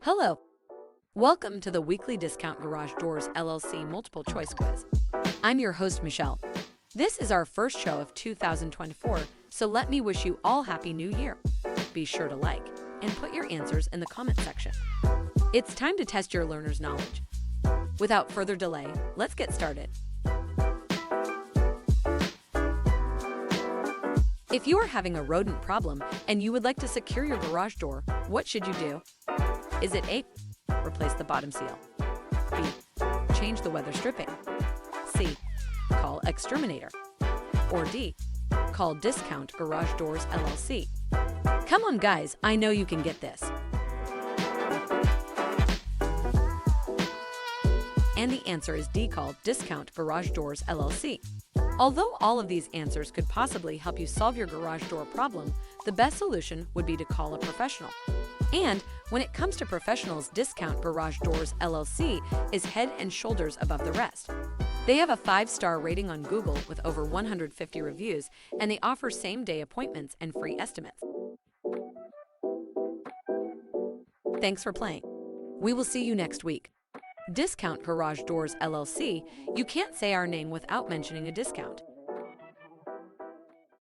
Hello. Welcome to the weekly Discount Garage Doors LLC multiple choice quiz. I'm your host, Michelle. This is our first show of 2024, so let me wish you all Happy New Year. Be sure to like and put your answers in the comment section. It's time to test your learner's knowledge. Without further delay, let's get started. If you are having a rodent problem and you would like to secure your garage door, what should you do? Is it A, replace the bottom seal, B, change the weather stripping, C, call exterminator, or D, call Discount Garage Doors LLC? Come on guys, I know you can get this. And the answer is D, called Discount Garage Doors LLC. Although all of these answers could possibly help you solve your garage door problem, the best solution would be to call a professional. And when it comes to professionals, Discount Garage Doors LLC is head and shoulders above the rest. They have a 5-star rating on Google with over 150 reviews, and they offer same-day appointments and free estimates. Thanks for playing. We will see you next week. Discount Garage Doors LLC, you can't say our name without mentioning a discount.